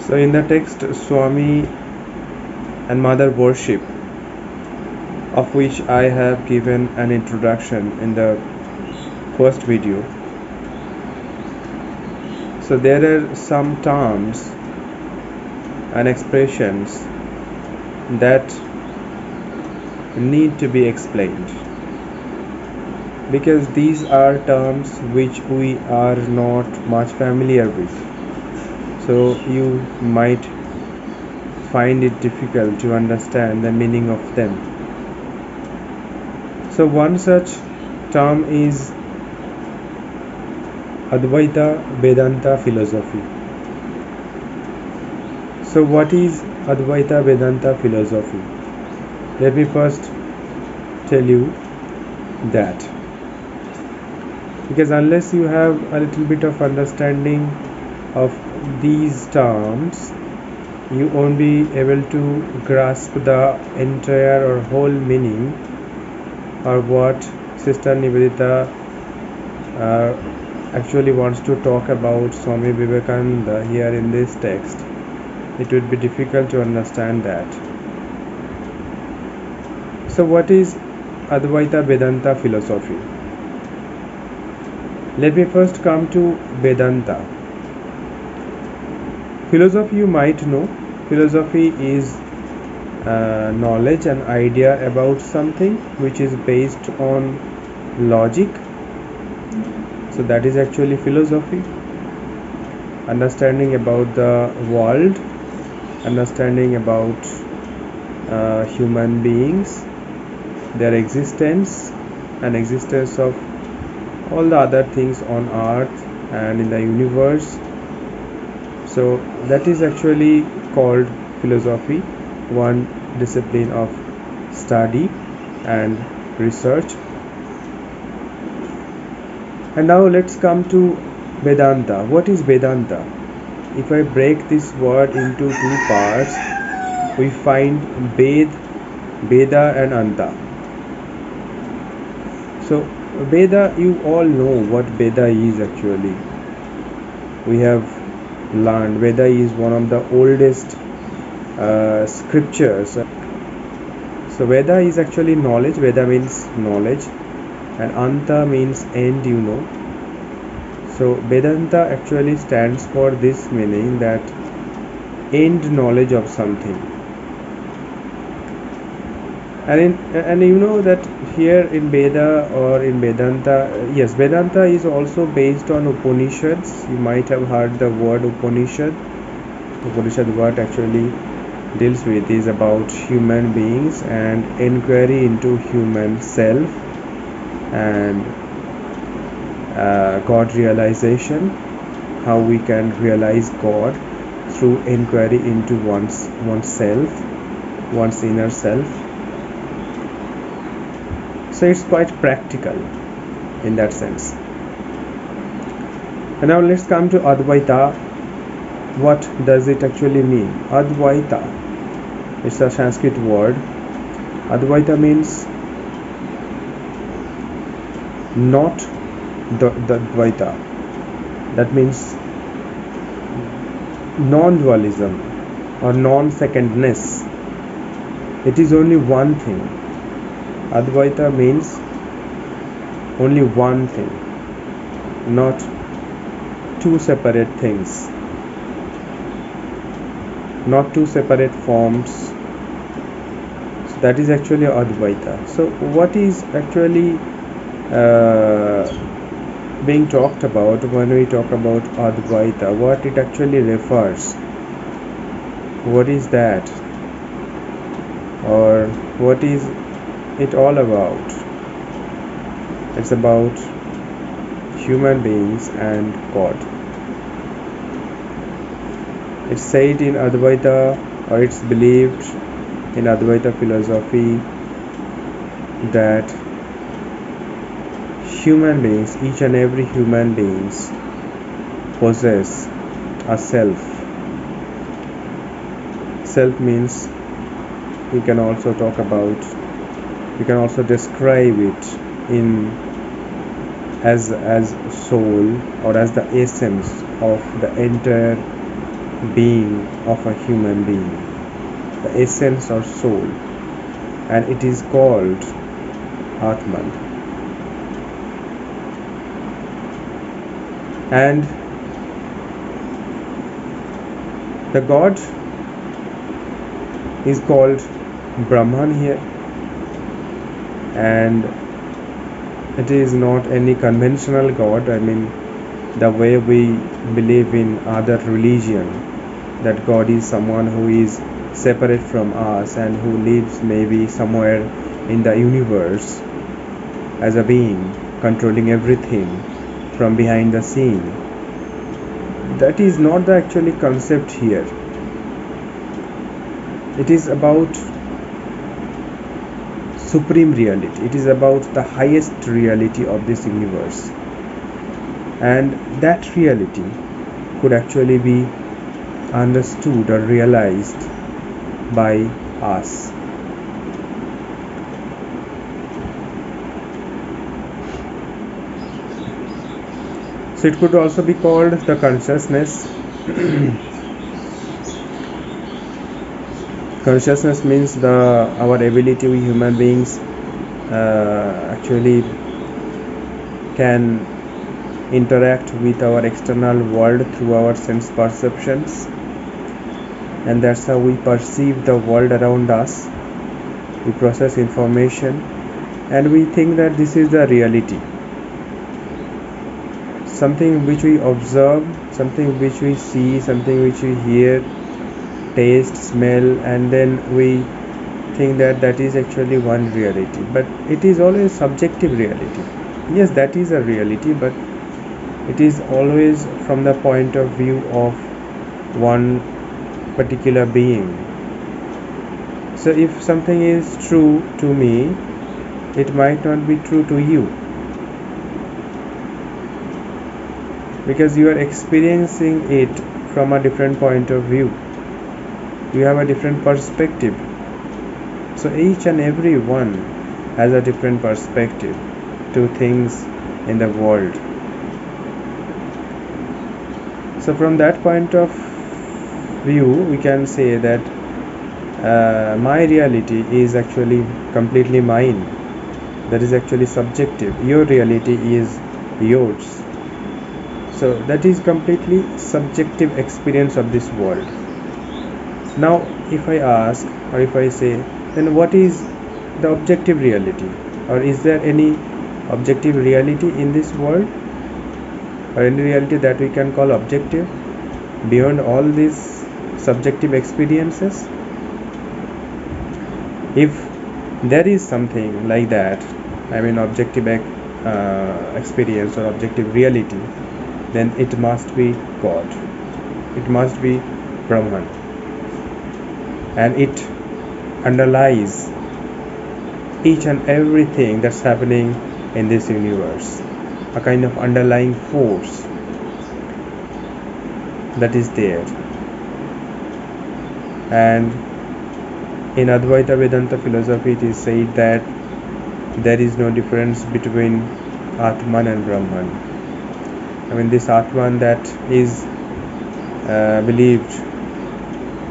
So in the text Swami and Mother worship, of which I have given an introduction in the first video. So there are some terms and expressions that need to be explained, because these are terms which we are not much familiar with. So you might find it difficult to understand the meaning of them. So one such term is Advaita Vedanta philosophy. So what is Advaita Vedanta philosophy? Let me first tell you that, because unless you have a little bit of understanding of these terms, you won't be able to grasp the entire or whole meaning, or what Sister Nivedita actually wants to talk about Swami Vivekananda here in this text. It would be difficult to understand that. So what is Advaita Vedanta philosophy? Let me first come to Vedanta. Philosophy, you might know, philosophy is knowledge and idea about something which is based on logic. So that is actually philosophy. Understanding about the world, understanding about human beings, their existence and existence of all the other things on earth and in the universe. So that is actually called philosophy, one discipline of study and research. And now let's come to Vedanta. What is Vedanta? If I break this word into two parts, we find Veda and Anta. So Veda, you all know what Veda is actually. We have learned Veda is one of the oldest scriptures. So Veda is actually knowledge. Veda means knowledge, and Anta means end, you know. So Vedanta actually stands for this meaning, that end knowledge of something. And you know that here in Veda or in Vedanta, yes, Vedanta is also based on Upanishads. You might have heard the word Upanishad. Upanishad, what actually deals with is about human beings and inquiry into human self and God realization, how we can realize God through inquiry into oneself, one's inner self. So it's quite practical in that sense. And now let's come to Advaita. What does it actually mean? Advaita, it's a Sanskrit word. Advaita means not the Dvaita. That means non-dualism or non-secondness. It is only one thing. Advaita means only one thing, not two separate things, not two separate forms. So that is actually Advaita. So what is actually being talked about when we talk about Advaita? What it actually refers? What is that? Or what is it all about? It's about human beings and God. It's said in Advaita, or it's believed in Advaita philosophy, that human beings, each and every human beings, possess a self. Self means we can also talk about, we can also describe it in as soul, or as the essence of the entire being of a human being, the essence or soul, and it is called Atman. And the God is called Brahman here, and it is not any conventional God. I mean, the way we believe in other religion, that God is someone who is separate from us and who lives maybe somewhere in the universe as a being controlling everything from behind the scene. That is not the actually concept here. It is about supreme reality. It is about the highest reality of this universe, and that reality could actually be understood or realized by us. So it could also be called the consciousness. Consciousness means our ability, we human beings actually can interact with our external world through our sense perceptions, and that's how we perceive the world around us. We process information and we think that this is the reality, something which we observe, something which we see, something which we hear, taste, smell, and then we think that that is actually one reality. But it is always subjective reality. Yes, that is a reality, but it is always from the point of view of one particular being. So if something is true to me, it might not be true to you, because you are experiencing it from a different point of view. You have a different perspective. So each and every one has a different perspective to things in the world. So from that point of view, we can say that my reality is actually completely mine. That is actually subjective. Your reality is yours. So that is completely subjective experience of this world. Now if I ask, or if I say, then what is the objective reality? Or is there any objective reality in this world, or any reality that we can call objective beyond all these subjective experiences? If there is something like that, I mean objective experience or objective reality, then it must be God. It must be Brahman, and it underlies each and everything that's happening in this universe, a kind of underlying force that is there. And in Advaita Vedanta philosophy, it is said that there is no difference between Atman and Brahman. I mean, this Atman that is believed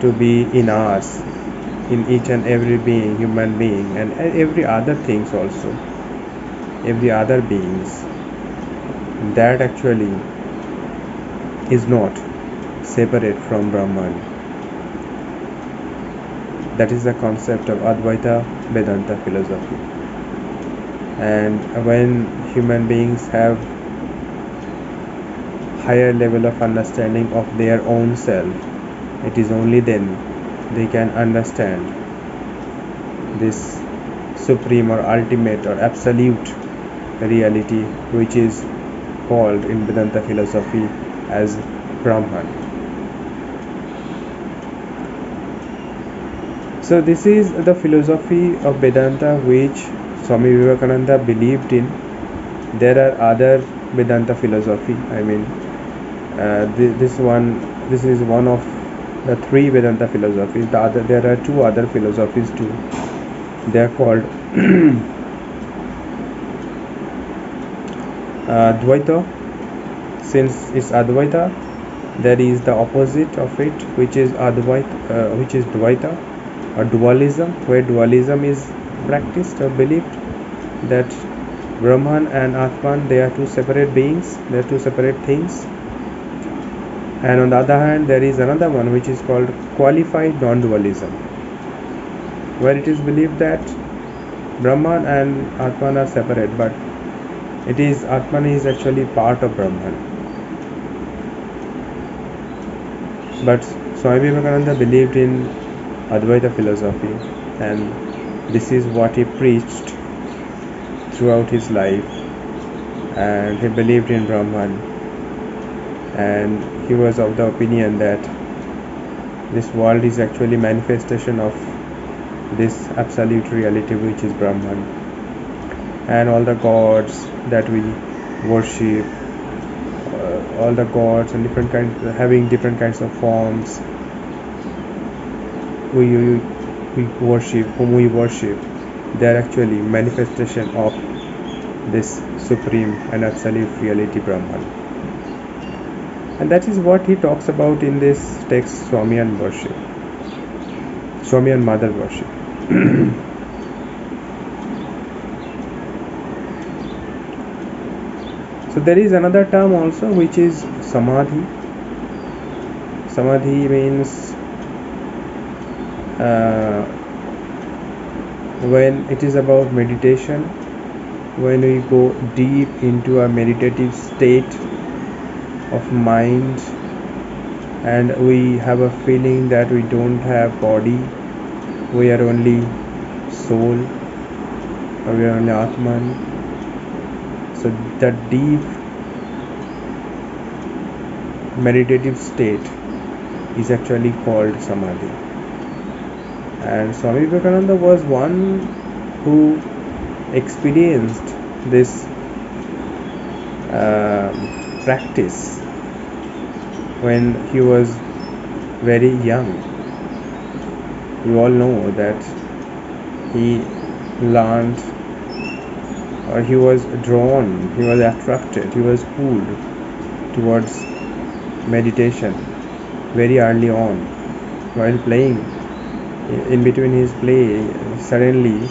to be in us, in each and every being, human being, and every other things also, every other beings, that actually is not separate from Brahman. That is the concept of Advaita Vedanta philosophy. And when human beings have higher level of understanding of their own self, it is only then they can understand this supreme or ultimate or absolute reality, which is called in Vedanta philosophy as Brahman. So this is the philosophy of Vedanta which Swami Vivekananda believed in. There are other Vedanta philosophy. I mean, this is one of the three Vedanta philosophies. There are two other philosophies too. They are called Dvaita, since it's Advaita, There is the opposite of it, which is Dvaita or dualism, where dualism is practiced or believed, that Brahman and Atman, they are two separate beings, they are two separate things. And on the other hand, there is another one which is called qualified non-dualism, where it is believed that Brahman and Atman are separate, but Atman is actually part of Brahman. But Swami Vivekananda believed in Advaita philosophy, and this is what he preached throughout his life, and he believed in Brahman, and he was of the opinion that this world is actually manifestation of this absolute reality, which is Brahman, and all the gods that we worship, all the gods and different kinds, having different kinds of forms, we worship, whom we worship, they are actually manifestation of this supreme and absolute reality, Brahman. And that is what he talks about in this text, Swamiyan worship, Swamiyan mother worship. So there is another term also, which is Samadhi. Samadhi means when it is about meditation, when we go deep into a meditative state of mind, and we have a feeling that we don't have body, we are only soul, or we are only Atman. So that deep meditative state is actually called Samadhi. And Swami Vivekananda was one who experienced this practice when he was very young. We all know that he learned, or he was drawn, he was attracted, he was pulled towards meditation very early on. While playing, in between his play, he suddenly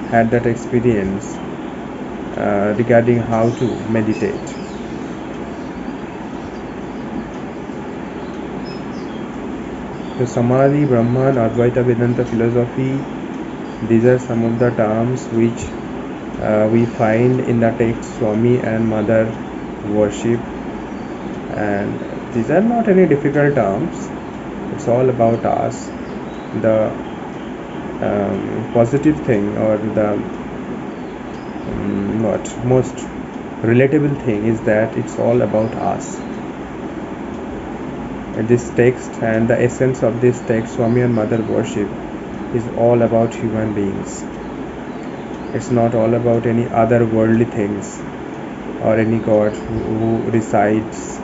had that experience regarding how to meditate. So Samadhi, Brahman, Advaita Vedanta philosophy, these are some of the terms which we find in the text Swami and Mother worship, and these are not any difficult terms. It's all about us. The positive thing, or the most relatable thing, is that it's all about us. And this text and the essence of this text, Swami and Mother worship, is all about human beings. It's not all about any other worldly things or any god who resides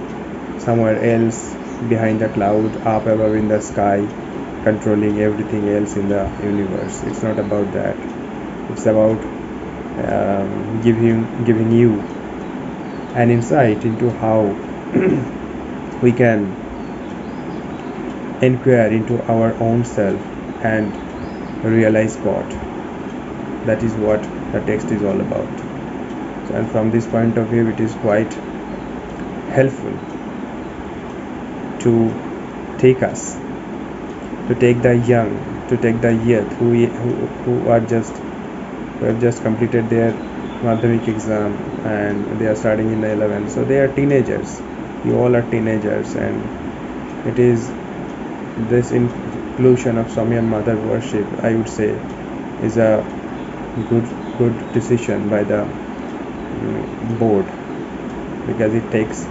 somewhere else behind the cloud, up above in the sky, controlling everything else in the universe. It's not about that. It's about giving you an insight into how we can inquire into our own self and realize God. That is what the text is all about. So, and from this point of view, it is quite helpful to take us, to take the young, to take the youth who have just completed their Madhyamik exam and they are starting in the 11th. So they are teenagers. You all are teenagers, and it is this inclusion of Swami and Mother worship, I would say, is a good decision by the board, because it takes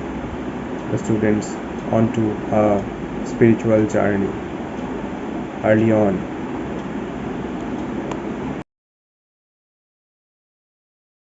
the students onto a spiritual journey early on.